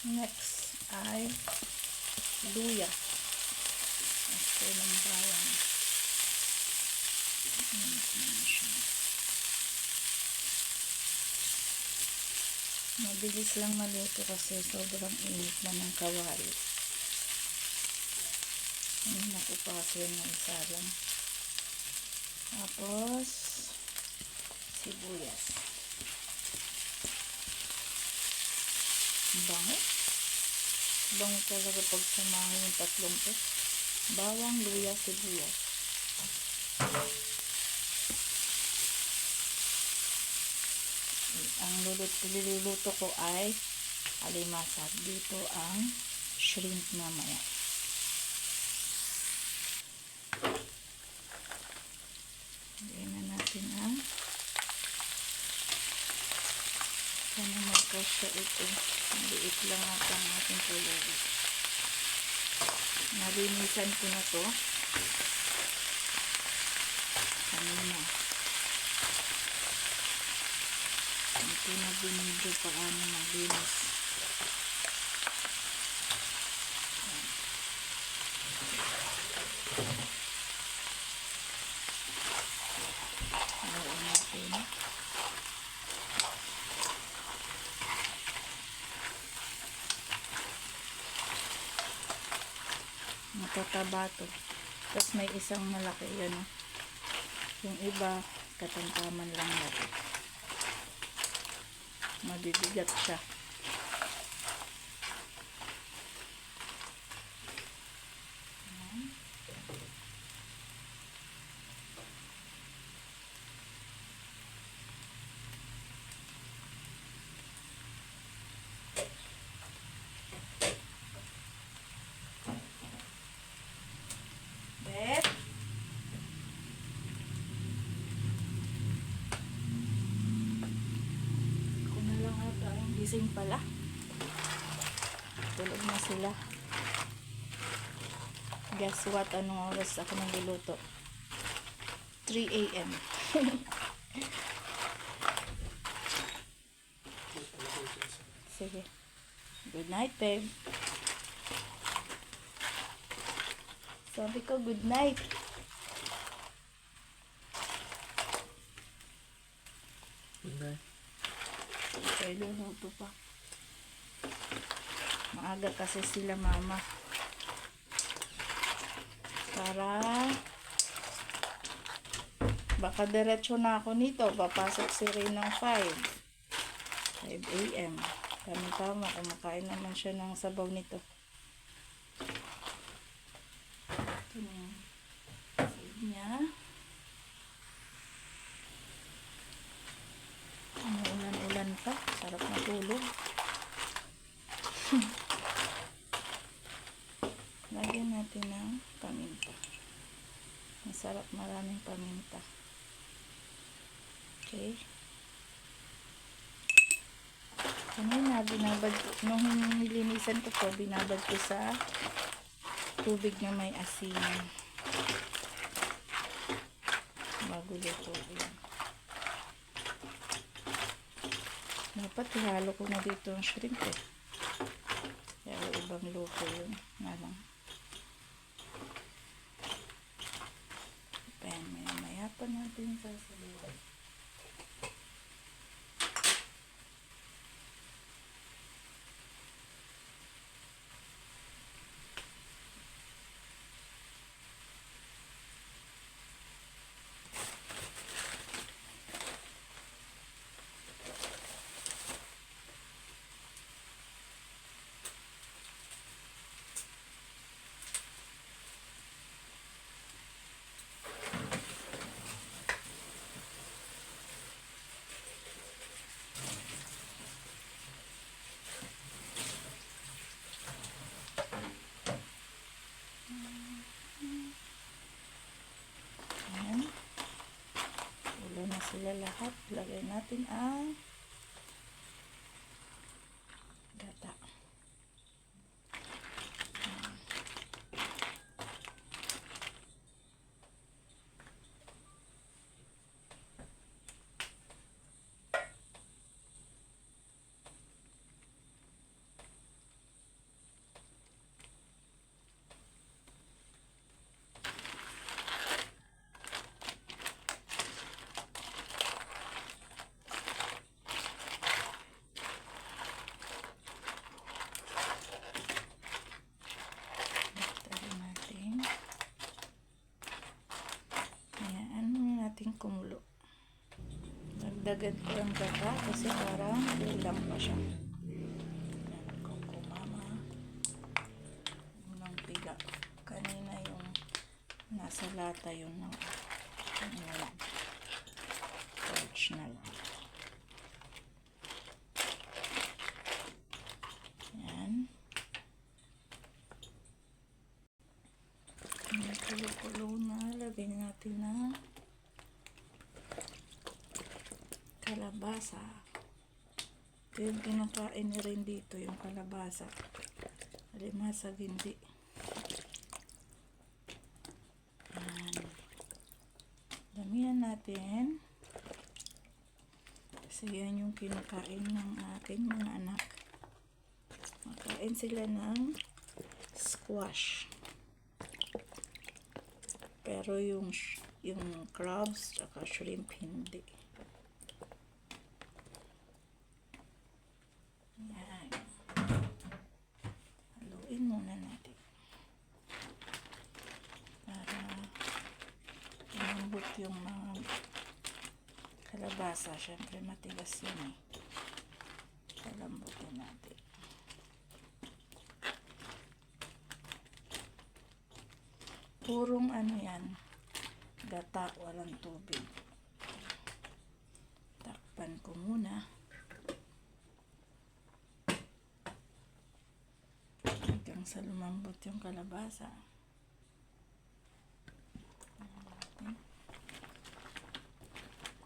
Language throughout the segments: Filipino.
Next ay luya. After ng bawang. Mabilis lang maluto kasi sobrang init na ng kawali. Naku pa kasi yung isa lang. Tapos sibuyas. Bango. Bango talaga pag samahin yung tatlong to. Bawang, luya, sibuyas. Ang niluluto ko ay alimasag. Dito ang shrimp mamaya. Lagyan na natin ang sana magkasya ito. Maliit lang ata ang ating pulubi. Nalinisan ko na to kanina. Ito na binidyo paano maglinis. Haluin natin. Matataba to. Tapos may isang malaki yan. Yung iba, katamtaman lang natin. Mabibigat siya. Bet. Ako na lang ata ang gising pala. Tulog na sila. Guess what? Anong oras ako nagluluto? 3 AM. Sige. Good night, babe. Sabi ko, good night. Good night. Okay, luluto pa. Maaga kasi sila mama. Para baka diretso na ako nito. Papasok si Ray ng 5 AM. Tama-tama. Kumakain naman siya ng sabaw nito. Ito na yung side niya. Umuulan-ulan pa. Sarap matulog. Lagyan natin ng paminta. Masarap, maraming paminta. Okay. Kanina, nung nilinisan ko to, binabad ko sa tubig na may asin. Bago lutuin. Dapat ihalo ko na dito ang shrimp eh. Pero ibang luto yun. Nga lang. Maya pa natin sasaluhan. Na sila lahat. Lagay natin ang gata. Dagdagan ko ang gata kasi parang kulang pa siya. Yan, kukumama. Unang piga. Kanina yung nasa lata yung torch na lang. Yan. May kulo-kulo na. Lagyan natin na kalabasa. Ito yung kinakain na rin dito, yung kalabasa. Alimasa gindi. Yan. Damihan natin. Kasi yan yung kinakain ng aking mga anak. Makain sila ng squash. Pero yung crabs at shrimp hindi. Yan. Haluin muna natin. Para lumambot yung mga kalabasa. Siyempre matigas yun eh. Palambutin natin. Purong ano yan, gata, walang tubig. Takpan ko muna. Hanggang sa lumambot yung kalabasa.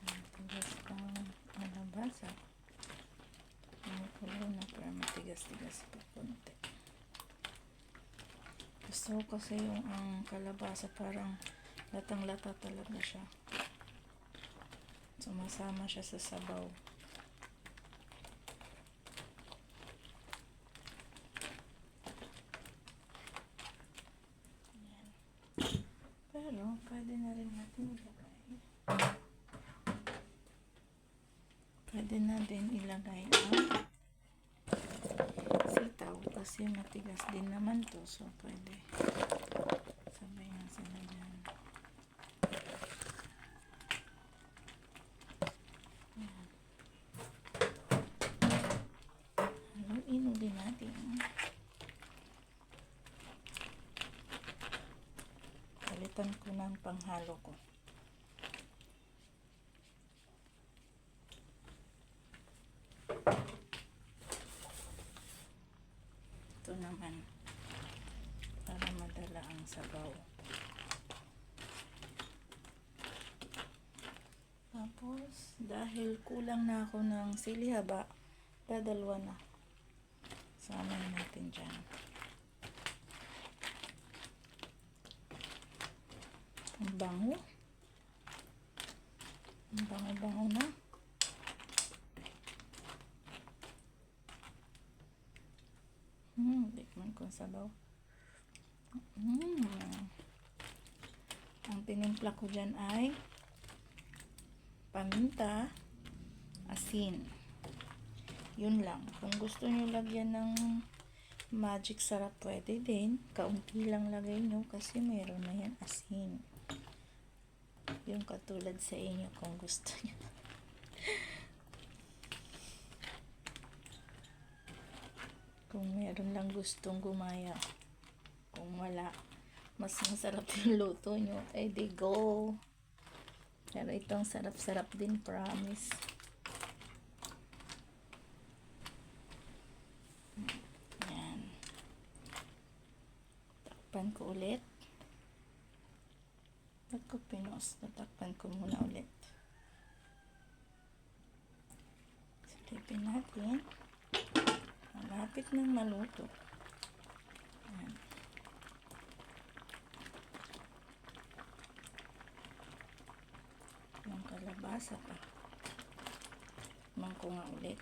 Matigas pang kalabasa. Kumukulo na para matigas-tigas pa konti. Gusto ko kasi yung ang kalabasa parang latang-lata talaga siya. Sumasama siya sa sabaw. Yan. Pero pwede na rin natin ilagay. Pwede na din ilagay ang sitaw kasi matigas din naman to, so pwede sabay na sila dyan. Haluin ulit natin. Palitan ko ng panghalo ko. Ito naman para madala ang sabaw. Tapos dahil kulang na ako ng sili haba, dadalwa na. Samahin natin dyan. Ang bango. Ang bango-bango na. Tikman ko ang sabaw. Ang tinimpla ko dyan ay paminta, asin. Yun lang. Kung gusto nyo lagyan ng magic sarap, pwede din. Kaunti lang lagay nyo kasi meron na yan asin. Yung katulad sa inyo kung gusto nyo. Kung meron lang gustong gumaya. Kung wala, mas masarap yung luto nyo, eh di go. Pero itong sarap-sarap din, promise. Yan. Takpan ko ulit. Ba't ko pinos? Tatakpan ko muna ulit. Silipin natin. Malapit nang maluto. Ayan. Yung kalabasa pa. Tikman ko nga ulit.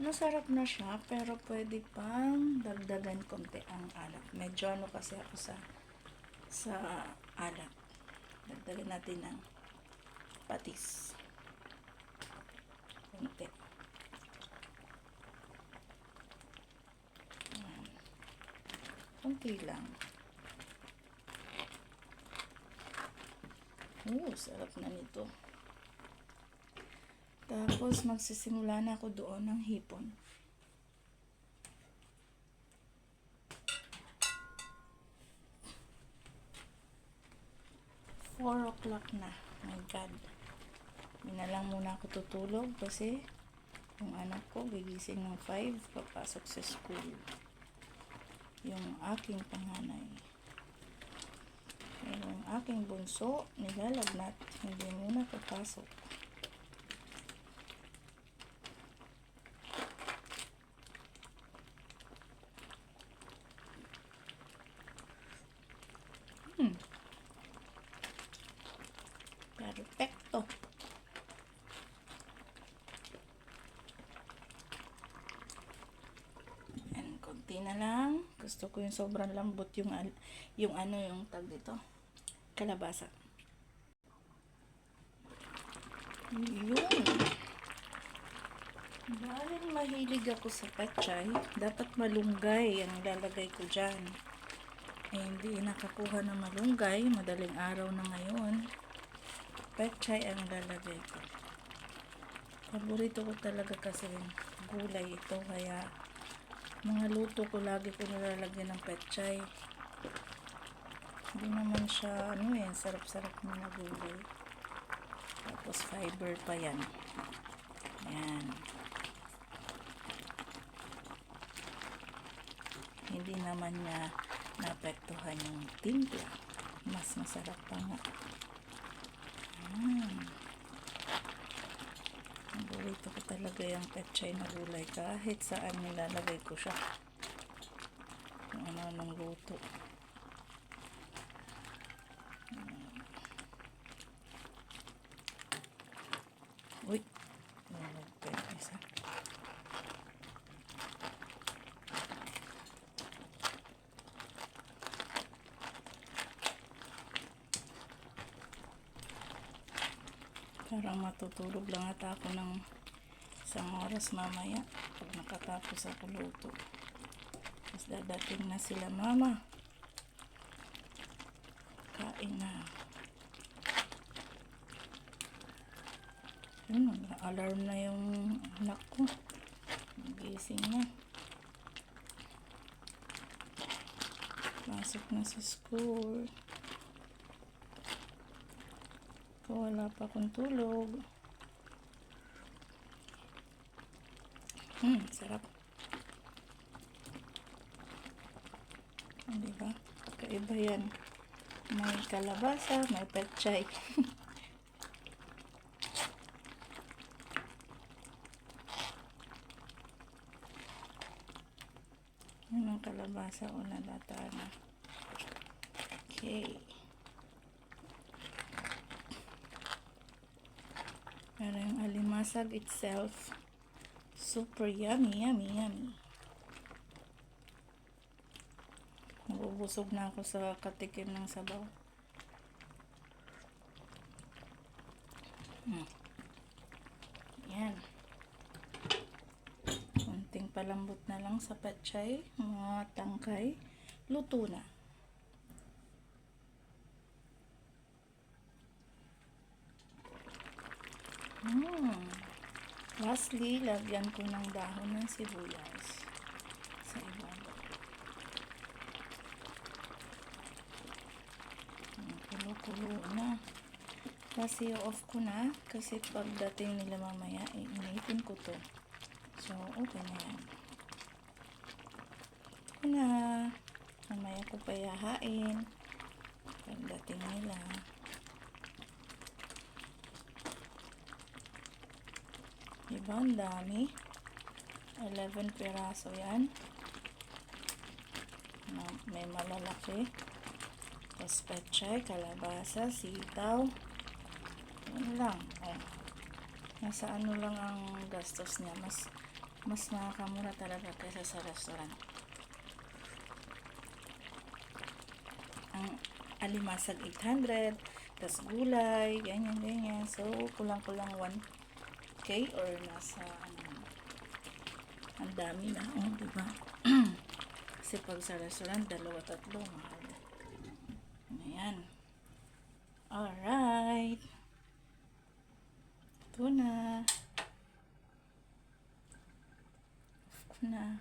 Masarap na siya, pero pwede pang dagdagan konti ang alat. Medyo ano kasi ako sa alat. Dagdagan natin ng patis. Konti. Konti lang. Sarap na nito. Tapos, magsisimula na ako doon ng hipon. 4 o'clock na. My God. Hindi na lang muna ako tutulog kasi yung anak ko gigising ng 5, papasok sa school. Yung aking panganay. Pero yung aking bunso, nilalagnat. Hindi muna papasok. Perfecto. And konti na lang. Gusto ko yung sobrang lambot yung tag dito. Kalabasa. Yun. Dahil mahilig ako sa pechay, dapat malunggay ang lalagay ko dyan. Eh, hindi nakakuha ng malunggay. Madaling araw na ngayon. Pechay ang lalagay ko. Paborito ko talaga kasi gulay ito. Kaya mga luto ko lagi ko nilalagyan ng pechay. Hindi naman siya, sarap-sarap na gulay. Tapos fiber pa yan. Yan. Hindi naman niya naapektuhan yung timpla. Mas masarap pa nga. Paborito ko talaga yung pechay na gulay. Kahit saan nilalagay ko siya. Kung ano-anong luto. Uy, nalagay ko isa. Parang matutulog lang ata ako ng isang oras mamaya pag nakatapos ako luto. Tapos dadating na sila, mama. Kain na. Yun, alarm na yung anak ko. Gising na. Pasok na sa school. Wala pa akong tulog. Sarap. Diba? Kaiba yan. May kalabasa, may pechay. Yung kalabasa o nalata na. Okay. Pero yung alimasag itself, super yummy, yummy, yummy. Nabubusog na ako sa katikim ng sabaw. Yan. Kunting palambot na lang sa pechay, mga tangkay. Luto na. Lastly, lagyan ko ng dahon ng sibuyas sa ibabaw. Kulo-kulo na. Kasi off ko na kasi pagdating nila mamaya, initin ko to. So, okay na yan. Ito na. Mamaya ko pa yahain. Pagdating nila. Diba, ang dami. 11 piraso yan. May malalaki. Tapos pechay, kalabasa, sitaw. Yun lang. Nasa ano lang ang gastos niya. Mas nakakamura talaga kaysa sa restaurant. Ang alimasag 800. Tapos gulay, ganyan. So, kulang-kulang 1K or nasa ang dami na, diba? Kasi pag sa restaurant, 2-3 mahal. Ayan. Alright. Ito na. Off ko na.